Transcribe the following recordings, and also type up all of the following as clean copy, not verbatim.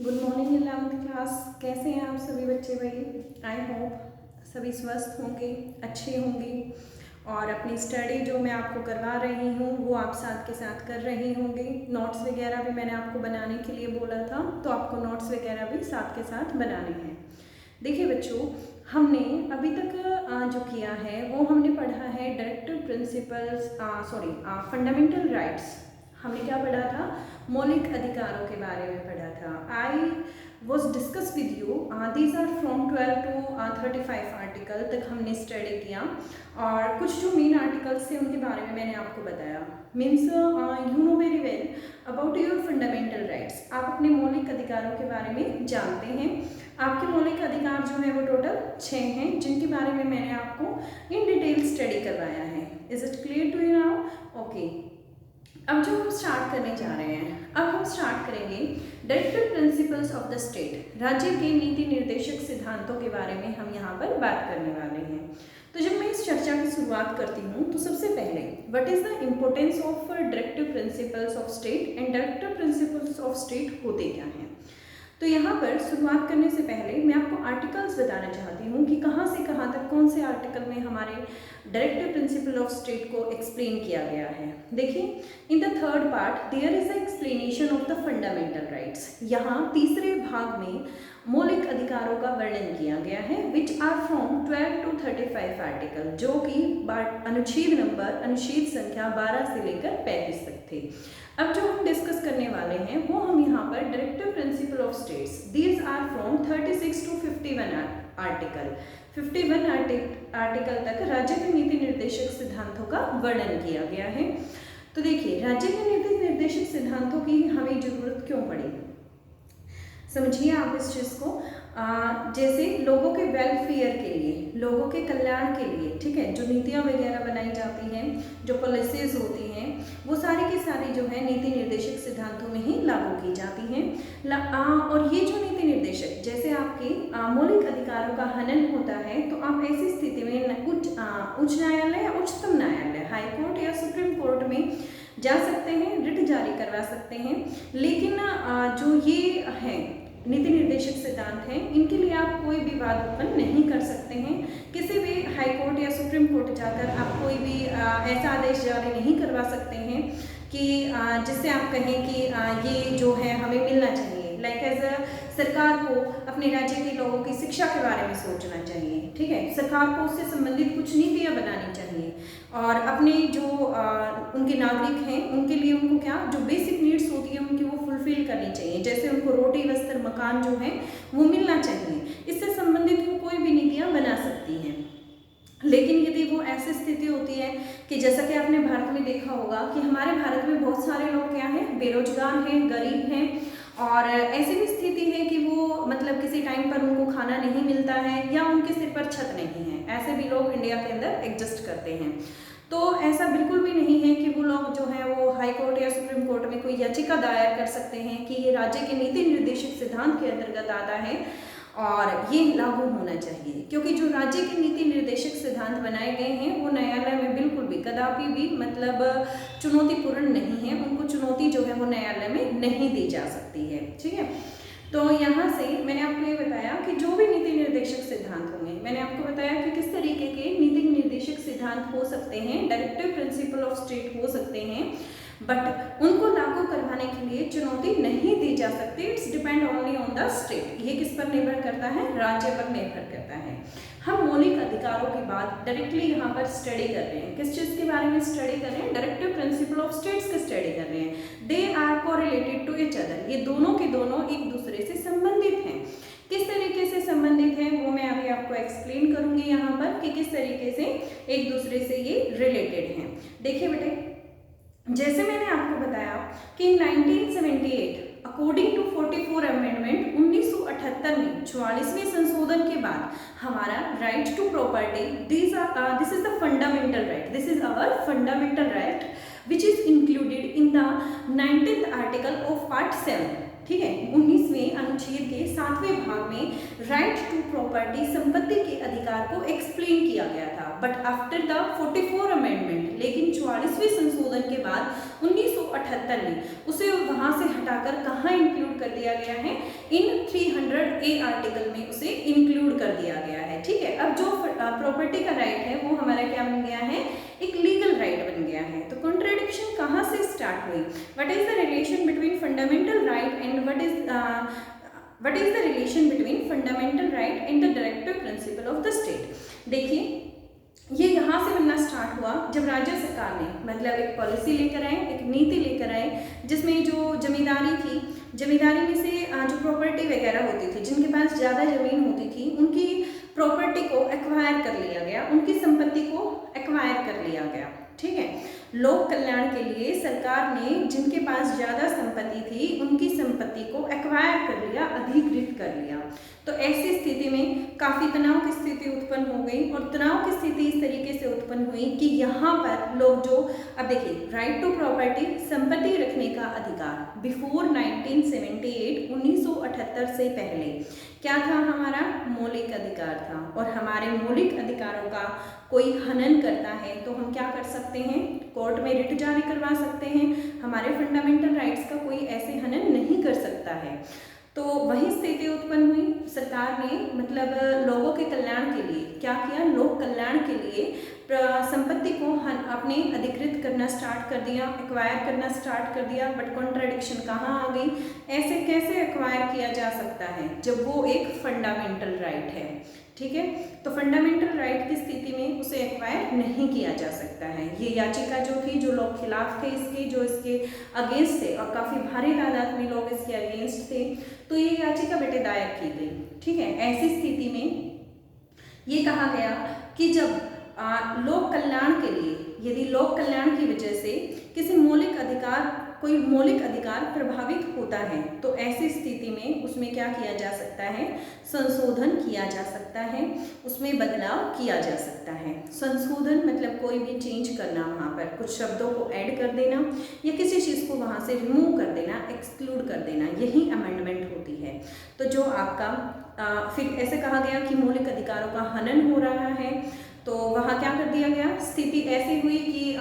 Good morning 11th class. कैसे हैं आप सभी बच्चे भाई? आई होप सभी स्वस्थ होंगे, अच्छे होंगे और अपनी स्टडी जो मैं आपको करवा रही हूँ वो आप साथ के साथ कर रही होंगे। नोट्स वगैरह भी मैंने आपको बनाने के लिए बोला था, तो आपको नोट्स वगैरह भी साथ के साथ बनाने हैं। देखिए बच्चों, हमने अभी तक जो किया है वो हमने पढ़ा है डायरेक्टिव प्रिंसिपल्स, फंडामेंटल राइट्स। हमने क्या पढ़ा था? मौलिक अधिकारों के बारे में पढ़ा था। I was discuss with you, these are from 12 to 35 article तक हमने स्टडी किया और कुछ जो मेन आर्टिकल्स थे उनके बारे में मैंने आपको बताया। Means you know very well about your fundamental rights. आप अपने मौलिक अधिकारों के बारे में जानते हैं। आपके मौलिक अधिकार जो है वो टोटल 6 हैं, जिनके बारे में मैंने आपको इन डिटेल स्टडी करवाया है। Is it clear to you now? Okay, अब जो हम स्टार्ट करने जा रहे हैं, अब हम स्टार्ट करेंगे directive principles of the state. राज्य के नीति निर्देशक सिद्धांतों के बारे में हम यहाँ पर बात करने वाले हैं। तो जब मैं इस चर्चा की शुरुआत करती हूँ तो सबसे पहले what is the importance of directive principles of state and directive principles of state होते क्या हैं। तो यहाँ पर शुरुआत करने से पहले मैं आपको आर्टिकल्स बताना चाहती हूँ कि कहाँ से कहाँ तक कौन से आर्टिकल में हमारे डायरेक्टिव प्रिंसिपल ऑफ स्टेट को एक्सप्लेन किया गया है। देखिए, in the third part there is a explanation of the fundamental rights. यहाँ तीसरे भाग में मौलिक अधिकारों का वर्णन किया गया है, which are from 12 to 35 article, जो कि अनुच्छेद संख्या 12 से लेकर 35 तक थे। अब जो हम डिस्कस करने वाले हैं वो हम यहाँ पर directive principle of states, these are from 36 to 51 article. 51 article तक राज्य के नीति निर्देशक सिद्धांतों का वर्णन किया गया है। तो देखिए, राज्य के नीति निर्देशक सिद्धांतों की हमें जरूरत क्यों पड़ी, समझिए आप इस चीज़ को। जैसे लोगों के वेलफेयर के लिए, लोगों के कल्याण के लिए, ठीक है, जो नीतियाँ वगैरह बनाई जाती हैं, जो पॉलिसीज होती हैं, वो सारी की सारी जो है नीति निर्देशक सिद्धांतों में ही लागू की जाती हैं। और ये जो नीति निर्देशक, जैसे आपके मौलिक अधिकारों का हनन होता है तो आप ऐसी स्थिति में उच्च न्यायालय या उच्चतम न्यायालय, हाई कोर्ट या सुप्रीम कोर्ट में जा सकते हैं, रिट जारी करवा सकते हैं। लेकिन जो ये है नीति निर्देशक सिद्धांत हैं, इनके लिए आप कोई भी वाद उत्पन्न नहीं कर सकते हैं। किसी भी हाई कोर्ट या सुप्रीम कोर्ट जाकर आप कोई भी ऐसा आदेश जारी नहीं करवा सकते हैं कि जिससे आप कहें कि ये जो है हमें मिलना चाहिए। लाइक एज सरकार को अपने राज्य के लोगों की शिक्षा के बारे में सोचना चाहिए, ठीक है, सरकार को उससे संबंधित कुछ नीतियाँ बनानी चाहिए और अपने जो उनके नागरिक हैं उनके लिए उनको क्या जो बेसिक नीड्स होती है उनकी वो फुलफिल करनी चाहिए। जैसे उनको रोटी, वस्त्र, मकान जो है वो मिलना चाहिए। इससे संबंधित वो कोई भी नीतियाँ बना सकती हैं। लेकिन यदि वो ऐसी स्थिति होती है कि जैसा कि आपने भारत में देखा होगा कि हमारे भारत में बहुत सारे लोग क्या हैं, बेरोजगार हैं, गरीब हैं और ऐसी भी स्थिति है कि वो मतलब किसी टाइम पर उनको खाना नहीं मिलता है या उनके सिर पर छत नहीं है, ऐसे भी लोग इंडिया के अंदर एग्जिस्ट करते हैं। तो ऐसा बिल्कुल भी नहीं है कि वो लोग जो है वो हाई कोर्ट या सुप्रीम कोर्ट में कोई याचिका दायर कर सकते हैं कि ये राज्य के नीति निर्देशक सिद्धांत के अंतर्गत आता है और ये लागू होना चाहिए, क्योंकि जो राज्य के नीति निर्देशक सिद्धांत बनाए गए हैं वो न्यायालय में बिल्कुल भी कदापि भी मतलब चुनौतीपूर्ण नहीं है। उनको चुनौती जो है वो न्यायालय में नहीं दी जा सकती है, ठीक है। तो यहाँ से मैंने आपको ये बताया कि जो भी नीति निर्देशक सिद्धांत होंगे, मैंने आपको बताया कि किस तरीके के नीति निर्देशक सिद्धांत हो सकते हैं, डायरेक्टिव प्रिंसिपल ऑफ स्टेट हो सकते हैं, बट उनको लागू करवाने के लिए चुनौती नहीं दी जा सकती। It's depend only on the state. ये किस पर निर्भर करता है? राज्य पर निर्भर करता है। हम मौलिक अधिकारों की बात डायरेक्टली यहाँ पर स्टडी कर रहे हैं। किस चीज़ के बारे में स्टडी कर रहे हैं? डायरेक्टिव प्रिंसिपल ऑफ स्टेट्स का स्टडी कर रहे हैं। They are correlated to each other. ये दोनों के दोनों एक दूसरे से संबंधित हैं। किस तरीके से संबंधित हैं वो मैं अभी आपको एक्सप्लेन करूंगी यहाँ पर कि किस तरीके से एक दूसरे से ये रिलेटेड हैं। देखिए बेटे, जैसे मैंने आपको बताया कि 1978 अकॉर्डिंग टू 44 अमेंडमेंट 1978 में 44वें संशोधन के बाद हमारा right to property, this is the fundamental right, this is our fundamental right which is included in the 19th article of part 7। ठीक है। 19वें अनुच्छेद के 7वें भाग में राइट टू प्रॉपर्टी, संपत्ति के अधिकार को एक्सप्लेन किया गया था। बट आफ्टर द 44 अमेंडमेंट, लेकिन 44वें संशोधन के बाद 1978 में उसे वहां से हटाकर कहाँ इंक्लूड कर दिया गया है, इन 300A आर्टिकल में उसे इंक्लूड कर दिया गया है। ठीक है, अब जो प्रॉपर्टी का राइट है वो हमारा क्या बन गया है, एक लीगल राइट बन गया है। तो कॉन्ट्रडिक्शन कहाँ से स्टार्ट हुई, what is the relation between fundamental right and what is the relation between fundamental right and the directive principle of the state. देखिए, ये यहाँ से बनना स्टार्ट हुआ जब राज्य सरकार ने मतलब एक पॉलिसी लेकर आए, एक नीति लेकर आए, जिसमें जो जमींदारी थी, जमींदारी में से जो प्रॉपर्टी वगैरह होती थी, जिनके पास ज़्यादा ज़मीन होती थी, उनकी प्रॉपर्टी को एक्वायर कर लिया गया, उनकी संपत्ति को एक्वायर कर लिया गया। ठीक है, लोक कल्याण के लिए सरकार ने जिनके पास ज़्यादा संपत्ति थी उनकी संपत्ति को एक्वायर कर लिया, अधिकृत कर लिया। तो ऐसी स्थिति में काफ़ी तनाव की स्थिति उत्पन्न हो गई, और तनाव की स्थिति इस तरीके से उत्पन्न हुई कि यहाँ पर लोग जो, अब देखिए, राइट टू प्रॉपर्टी, संपत्ति रखने का अधिकार, बिफोर 1978 1978 से पहले क्या था, हमारा मौलिक अधिकार था। और हमारे मौलिक अधिकारों का कोई हनन करता है तो हम क्या कर सकते हैं, कोर्ट में रिट जारी करवा सकते हैं। हमारे फंडामेंटल राइट्स का कोई ऐसे हनन नहीं कर सकता है। तो वही स्थिति उत्पन्न हुई, सरकार ने मतलब लोगों के कल्याण के लिए क्या किया, लोक कल्याण के लिए संपत्ति को अपने अधिकृत करना स्टार्ट कर दिया, एक्वायर करना स्टार्ट कर दिया। बट कॉन्ट्रडिक्शन कहाँ आ गई, ऐसे कैसे एक्वायर किया जा सकता है जब वो एक फंडामेंटल राइट है। ठीक है, तो फंडामेंटल राइट की स्थिति में उसे एक्वायर नहीं किया जा सकता है। ये याचिका जो थी, जो लोग खिलाफ थे इसके, जो इसके अगेंस्ट थे, और काफ़ी भारी तादाद में लोग इसके अगेंस्ट थे, तो ये याचिका बेटे दायर की गई। ठीक है, ऐसी स्थिति में ये कहा गया कि जब लोक कल्याण के लिए, यदि लोक कल्याण की वजह से किसी मौलिक अधिकार, कोई मौलिक अधिकार प्रभावित होता है, तो ऐसी स्थिति में उसमें क्या किया जा सकता है, संशोधन किया जा सकता है, उसमें बदलाव किया जा सकता है। संशोधन मतलब कोई भी चेंज करना, वहाँ पर कुछ शब्दों को ऐड कर देना या किसी चीज़ को वहाँ से रिमूव कर देना, एक्सक्लूड कर देना, यही अमेंडमेंट होती है। तो जो आपका फिर ऐसे कहा गया कि मौलिक अधिकारों का हनन हो रहा है, तो वहाँ क्या कर दिया गया, स्थिति ऐसी हुई कि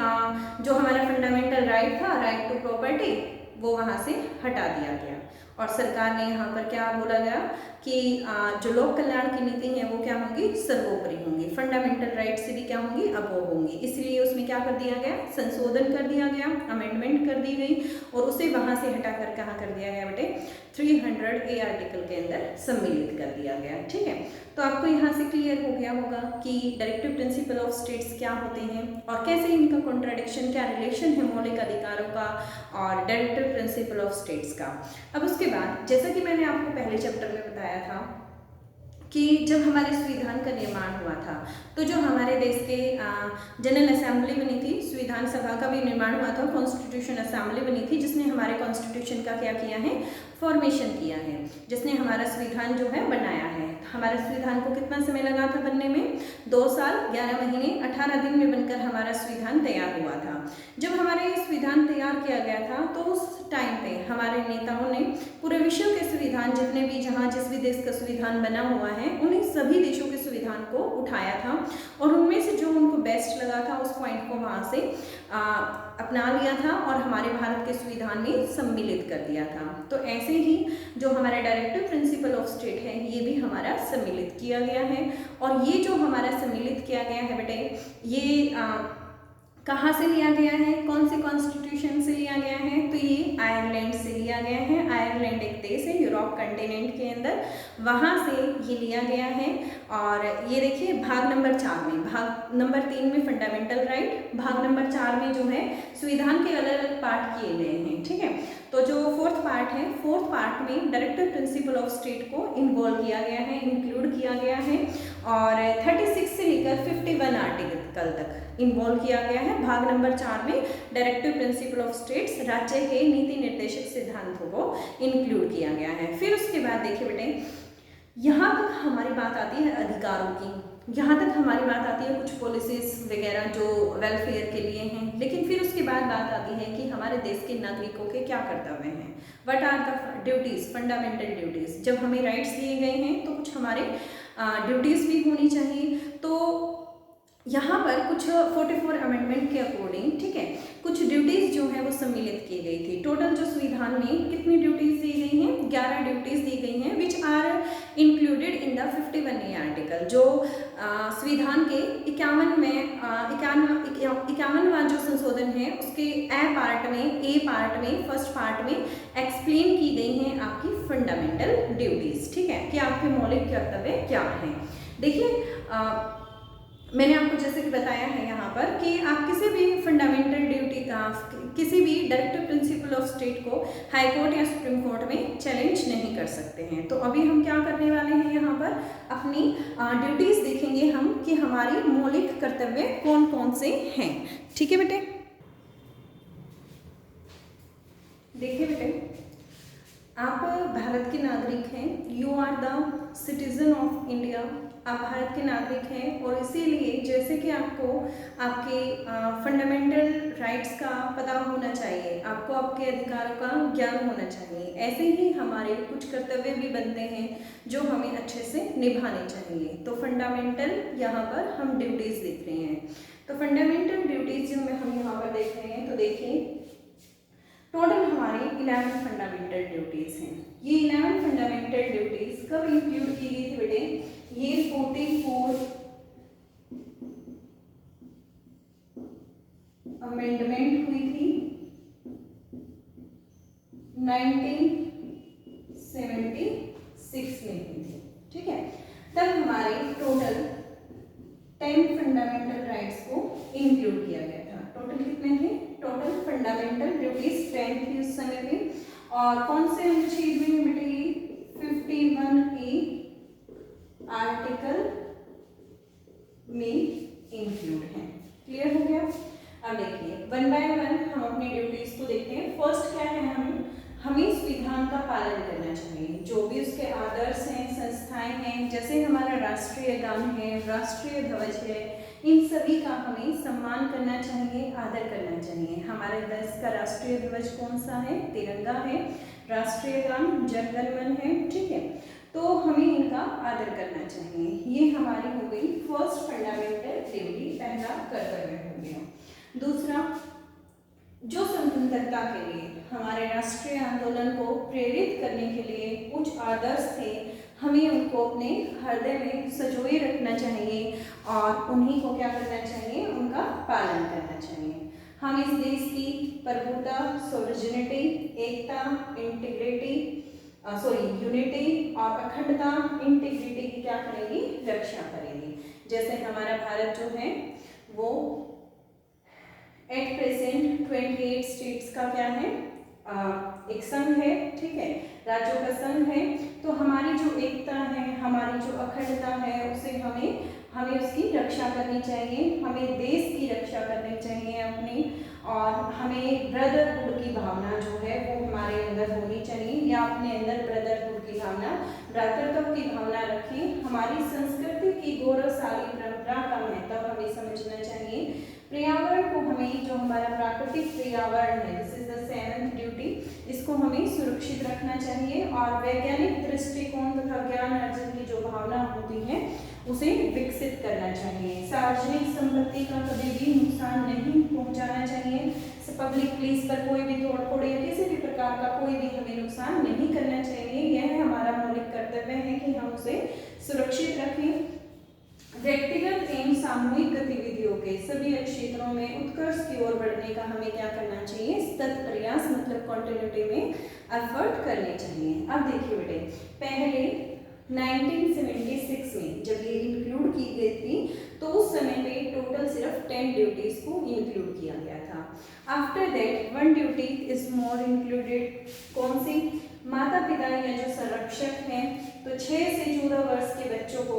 जो हमारा फंडामेंटल राइट था, राइट टू प्रॉपर्टी, वो वहाँ से हटा दिया गया। और सरकार ने यहाँ पर क्या बोला गया कि जो लोक कल्याण की नीति है वो क्या होंगी, सर्वोपरि होंगी, फंडामेंटल राइट से भी क्या होंगी, अबोव होंगी। इसलिए उसमें क्या कर दिया गया, संशोधन कर दिया गया, अमेंडमेंट कर दी गई, और उसे वहाँ से हटाकर कहाँ कर दिया गया बेटे, 300A आर्टिकल के अंदर सम्मिलित कर दिया गया। ठीक है, तो आपको यहाँ से क्लियर हो गया होगा कि डायरेक्टिव प्रिंसिपल ऑफ स्टेट्स क्या होते हैं और कैसे इनका कॉन्ट्राडिक्शन, क्या रिलेशन है मौलिक अधिकारों का और डायरेक्टिव प्रिंसिपल ऑफ स्टेट्स का। अब उसके बाद जैसा कि मैंने आपको पहले चैप्टर में बताया था कि जब हमारे संविधान का निर्माण हुआ था, तो जो हमारे देश के जनरल असेंबली बनी थी, संविधान सभा का भी निर्माण हुआ था, कॉन्स्टिट्यूशन असेंबली बनी थी, जिसने हमारे कॉन्स्टिट्यूशन का क्या किया है, फॉर्मेशन किया है, जिसने हमारा संविधान जो है बनाया है। हमारे संविधान को कितना समय लगा था बनने में, 2 साल 11 महीने 18 दिन में बनकर हमारा संविधान तैयार हुआ था। जब हमारे ये संविधान तैयार किया गया था तो उस टाइम पे हमारे नेताओं ने पूरे विश्व के संविधान, जितने भी जहाँ जिस भी देश का संविधान बना हुआ है, उन्हीं सभी देशों के संविधान को उठाया था और उनमें से जो उनको बेस्ट लगा था उस पॉइंट को वहाँ से अपना लिया था और हमारे भारत के संविधान में सम्मिलित कर दिया था। तो ऐसे ही जो हमारा डायरेक्टिव प्रिंसिपल ऑफ स्टेट है, ये भी हमारा सम्मिलित किया गया है। और ये जो हमारा सम्मिलित किया गया है बेटे, ये कहाँ से लिया गया है, कौन से कॉन्स्टिट्यूशन से लिया गया है, तो ये आयरलैंड से लिया गया है। आयरलैंड एक देश है यूरोप कंटिनेंट के अंदर, वहाँ से ये लिया गया है। और ये देखिए भाग नंबर 4 में, भाग नंबर 3 में फंडामेंटल राइट, भाग नंबर 4 में जो है संविधान के अलग अलग पार्ट किए गए हैं। ठीक है, तो जो 4th पार्ट है, 4th पार्ट में डायरेक्टिव प्रिंसिपल ऑफ स्टेट को इन्वॉल्व किया गया है, इंक्लूड किया गया है और 36 से लेकर 51 आर्टिकल तक इन्वॉल्व किया गया है। भाग नंबर 4 में डायरेक्टिव प्रिंसिपल ऑफ स्टेट्स, राज्य के नीति निर्देशक सिद्धांतों को इंक्लूड किया गया है। फिर उसके बाद देखिए बेटे, यहाँ तक हमारी बात आती है अधिकारों की। यहाँ तक हमारी बात आती है कुछ पॉलिसीज वगैरह जो वेलफेयर के लिए हैं, लेकिन फिर उसके बाद बात आती है कि हमारे देश के नागरिकों के क्या कर्तव्य हैं, what are the duties, fundamental duties. जब हमें राइट्स दिए गए हैं तो कुछ हमारे ड्यूटीज़ भी होनी चाहिए। तो यहाँ पर कुछ 44 अमेंडमेंट के अकॉर्डिंग, ठीक है, कुछ ड्यूटीज़ जो है वो सम्मिलित की गई थी। टोटल जो संविधान में कितनी ड्यूटीज़ दी गई हैं, 11 ड्यूटीज़ दी गई हैं, which are included in the 51A article. जो संविधान के 51वां जो संशोधन है उसके ए पार्ट में फर्स्ट पार्ट में एक्सप्लेन की गई हैं आपकी फंडामेंटल ड्यूटीज़, ठीक है, कि आपके मौलिक कर्तव्य क्या हैं। देखिए मैंने आपको जैसे कि बताया है यहाँ पर कि आप किसी भी फंडामेंटल ड्यूटी किसी भी डायरेक्टिव प्रिंसिपल ऑफ स्टेट को हाई कोर्ट या सुप्रीम कोर्ट में चैलेंज नहीं कर सकते हैं। तो अभी हम क्या करने वाले हैं, यहाँ पर अपनी ड्यूटीज़ देखेंगे हम कि हमारी मौलिक कर्तव्य कौन कौन से हैं। ठीक है बेटे, देखिए बेटे, आप भारत के नागरिक हैं, you are the citizen of India, आप भारत के नागरिक हैं, और इसीलिए जैसे कि आपको आपके फंडामेंटल राइट्स का पता होना चाहिए, आपको आपके अधिकारों का ज्ञान होना चाहिए, ऐसे ही हमारे कुछ कर्तव्य भी बनते हैं जो हमें अच्छे से निभाने चाहिए। तो फंडामेंटल यहाँ पर हम ड्यूटीज़ देख रहे हैं। तो फंडामेंटल ड्यूटीज़ जो हम यहाँ पर देख रहे हैं, तो देखिए टोटल हमारी 11 फंडामेंटल ड्यूटीज़ हैं। ये 11 फंडामेंटल ड्यूटीज़ कब इंक्लूड की गई थी बेटे, ये 44 अमेंडमेंट हुई थी 1976 में हुई थी, ठीक है। तब हमारे टोटल 10 फंडामेंटल राइट्स को इंक्लूड किया गया था। टोटल कितने थे, टोटल फंडामेंटल ड्यूटीज 10 थी उस समय में, और कौन से अनुच्छेद में बेटे, 51A आर्टिकल में इंक्लूड है। क्लियर हो गया। अब देखिए वन बाय वन हम अपनी ड्यूटीज को देखते हैं। फर्स्ट क्या है, हमें संविधान का पालन करना चाहिए। जो भी उसके आदर्श हैं, संस्थाएं हैं, जैसे हमारा राष्ट्रीय गान है, राष्ट्रीय ध्वज है, इन सभी का हमें सम्मान करना चाहिए, आदर करना चाहिए। हमारे देश का राष्ट्रीय ध्वज कौन सा है, तिरंगा है, राष्ट्रीय गान जन गण मन है, ठीक है। तो हमें इनका आदर करना चाहिए। ये हमारी हो गई फर्स्ट फंडामेंटल ड्यूटी, पहला कर्तव्य हो गया। दूसरा, जो स्वतंत्रता के लिए हमारे राष्ट्रीय आंदोलन को प्रेरित करने के लिए कुछ आदर्श थे, हमें उनको अपने हृदय में संजोए रखना चाहिए और उन्हीं को क्या करना चाहिए, उनका पालन करना चाहिए। हम इस देश की प्रभुता, सॉवरेनिटी, एकता, यूनिटी और अखंडता, इंटीग्रिटी की क्या करेंगी, रक्षा करेंगी। जैसे हमारा भारत जो है वो एट प्रेजेंट 28 स्टेट्स का क्या है, एक संघ है, ठीक है, राज्यों का संघ है। तो हमारी जो एकता है, हमारी जो अखंडता है, उसे हमें उसकी रक्षा करनी चाहिए, हमें देश की रक्षा करनी चाहिए अपनी, और हमें ब्रदरहुड की भावना जो है वो हमारे अंदर होनी चाहिए, या अपने अंदर ब्रदरहुड की भावना, भ्रातृत्व की भावना रखें। हमारी संस्कृति की गौरवशाली परंपरा का महत्व हमें समझना चाहिए। पर्यावरण को हमें, जो हमारा प्राकृतिक पर्यावरण है, this is the 7th duty, इसको हमें सुरक्षित रखना चाहिए, और वैज्ञानिक दृष्टिकोण तथा ज्ञान अर्जन की जो भावना होती है उसे विकसित करना चाहिए। सार्वजनिक संपत्ति का कभी भी नुकसान नहीं पहुंचाना चाहिए। पब्लिक प्लेस पर कोई भी तोड़फोड़ या किसी भी प्रकार का कोई भी हमें नुकसान नहीं करना चाहिए। यह हमारा मौलिक कर्तव्य है कि हम उसे सुरक्षित रखें। व्यक्तिगत एवं सामूहिक गतिविधियों के सभी क्षेत्रों में उत्कर्ष की ओर बढ़ने का हमें क्या करना चाहिए, सतत प्रयास, मतलब कंटिन्यूटी में एफर्ट करने चाहिए। अब देखिए बेटे, पहले 1976 में जब ये इंक्लूड की गई थी तो उस समय पे टोटल सिर्फ 10 ड्यूटीज को इंक्लूड किया गया था। After that 1 duty is more included, कौन सी, माता पिता या जो संरक्षक हैं, तो 6 से 14 वर्ष के बच्चों को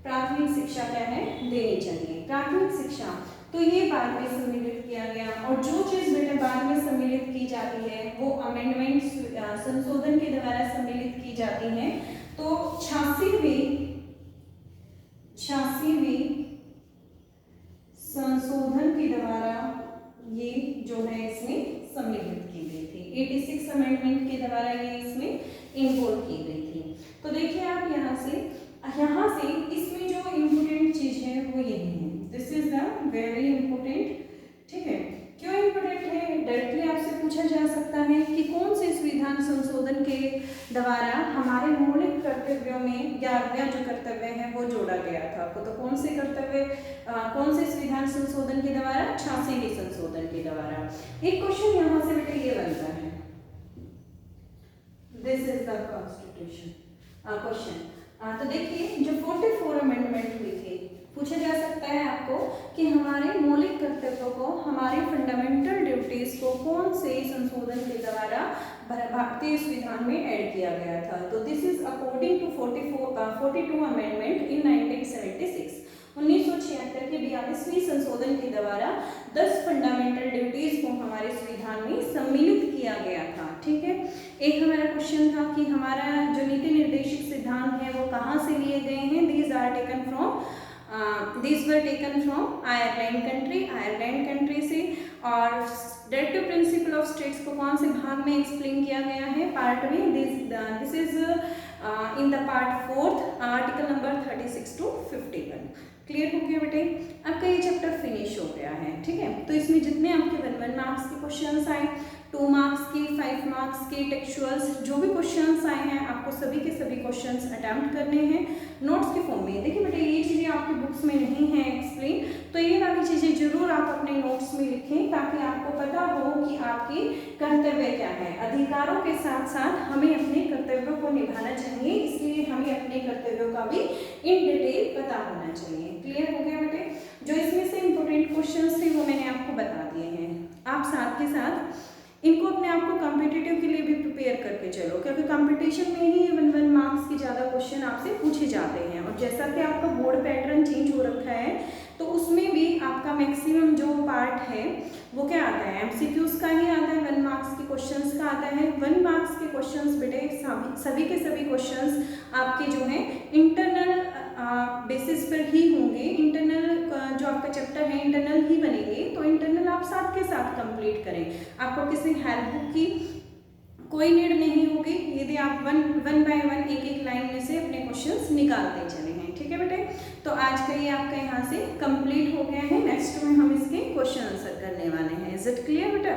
प्राथमिक शिक्षा क्या है, देनी चाहिए। प्राथमिक शिक्षा तो ये बाद में सम्मिलित किया गया, और जो चीज बेटा बाद में सम्मिलित की जाती है वो अमेंडमेंट संशोधन के द्वारा सम्मिलित की जाती है। तो 86 86वें संशोधन के द्वारा ये जो है इसमें सम्मिलित की गई थी। 86 अमेंडमेंट के द्वारा ये इसमें इन्वॉल्व की गई थी। तो देखिए आप यहाँ से इसमें जो इम्पोर्टेंट चीज है वो यही है, this is the very important. ठीक है, क्यों इम्पोर्टेंट है? डायरेक्टली आपसे पूछा जा सकता है कि कौन से संविधान संशोधन के द्वारा हमारे मौलिक कर्तव्यों में 11वां जो कर्तव्य है वो जोड़ा गया था। तो कौन से कर्तव्य, कौन से संविधान संशोधन के द्वारा? 86वें संशोधन के द्वारा। एक क्वेश्चन यहाँ से बेटे ये बनता है, this is the constitution question. तो देखिए जो 44 अमेंडमेंट हुई थी, पूछा जा सकता है आपको कि हमारे मौलिक कर्तव्यों को, हमारे फंडामेंटल ड्यूटीज को कौन से संशोधन के द्वारा भारतीय संविधान में ऐड किया गया था। तो this is according to 42 amendment in 1976। 1976 के 42वें संशोधन के द्वारा 10 फंडामेंटल ड्यूटीज को हमारे संविधान में सम्मिलित किया गया था। ठीक है, एक हमारा क्वेश्चन था कि हमारा जो नीति निर्देशित सिद्धांत है वो कहाँ से लिए गए हैं? These were taken from Ireland country से। और डायरेक्टिव प्रिंसिपल ऑफ स्टेट्स को कौन से भाग में एक्सप्लेन किया गया है? पार्ट में। This is in the part 4 article number 36 to 51। Clear हो गया बेटे? आपका ये चैप्टर फिनिश हो गया है। ठीक है, तो इसमें जितने आपके 1 मार्क्स के क्वेश्चंस आए, 2 मार्क्स के, 5 मार्क्स के टेक्सचुअल्स, जो भी क्वेश्चंस आए हैं आपको सभी के सभी क्वेश्चंस अटेम्प्ट करने हैं नोट्स के फॉर्म में। देखिए बेटे ये चीज़ें आपकी बुक्स में नहीं है एक्सप्लेन, तो ये वाली चीज़ें जरूर आप अपने नोट्स में लिखें ताकि आपको पता हो कि आपकी कर्तव्य क्या है। अधिकारों के साथ साथ हमें अपने कर्तव्यों को निभाना चाहिए, इसलिए हमें अपने कर्तव्यों का भी इन डिटेल पता होना चाहिए। क्लियर हो गया बेटे? जो इसमें से इम्पोर्टेंट क्वेश्चंस थे वो मैंने आपको बता दिए हैं। आप साथ के साथ इनको अपने आप को कॉम्पिटिटिव के लिए भी प्रिपेयर करके चलो, क्योंकि कंपटीशन में ही 1 मार्क्स के ज़्यादा क्वेश्चन आपसे पूछे जाते हैं। और जैसा कि आपका बोर्ड पैटर्न चेंज हो रखा है तो उसमें भी आपका मैक्सिमम जो पार्ट है वो क्या आता है? एमसीक्यूज का ही आता है, 1 मार्क्स के क्वेश्चंस का आता है। 1 मार्क्स के क्वेश्चंस बेटे सभी के सभी क्वेश्चंस आपके जो है इंटरनल बेसिस पर ही होंगे। इंटरनल जो आपका चैप्टर है इंटरनल ही बनेंगे, तो इंटरनल आप साथ के साथ कंप्लीट करें। आपको किसी हेल्प बुक की कोई नीड नहीं होगी, यदि आप वन बाय वन एक लाइन में से अपने क्वेश्चंस निकालते चले हैं। ठीक है बेटे, तो आज का ये आपका यहाँ से कंप्लीट हो गया है। नेक्स्ट में हम इसके क्वेश्चन आंसर करने वाले हैं। इज इट क्लियर बेटा?